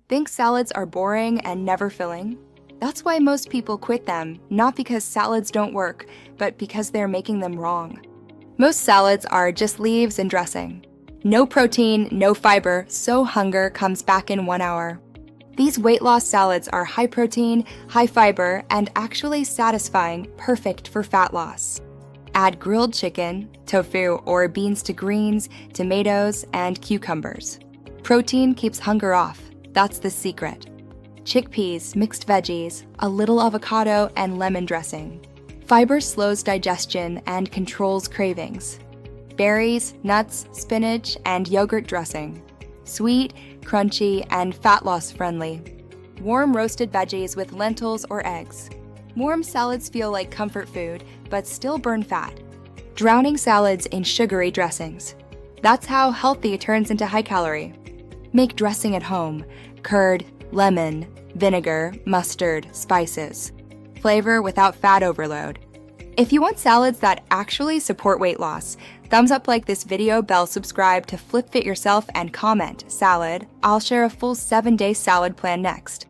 Think salads are boring and never filling? That's why most people quit them, not because salads don't work, but because they're making them wrong. Most salads are just leaves and dressing. No protein, no fiber, so hunger comes back in 1 hour. These weight loss salads are high protein, high fiber, and actually satisfying, perfect for fat loss. Add grilled chicken, tofu, or beans to greens, tomatoes, and cucumbers. Protein keeps hunger off. That's the secret. Chickpeas, mixed veggies, a little avocado, and lemon dressing. Fiber slows digestion and controls cravings. Berries, nuts, spinach, and yogurt dressing. Sweet, crunchy, and fat loss friendly. Warm roasted veggies with lentils or eggs. Warm salads feel like comfort food, but still burn fat. Drowning salads in sugary dressings. That's how healthy turns into high calorie. Make dressing at home: curd, lemon, vinegar, mustard, spices. Flavor without fat overload. If you want salads that actually support weight loss, thumbs up like this video, bell, subscribe to flip fit yourself, and comment salad. I'll share a full 7-day salad plan next.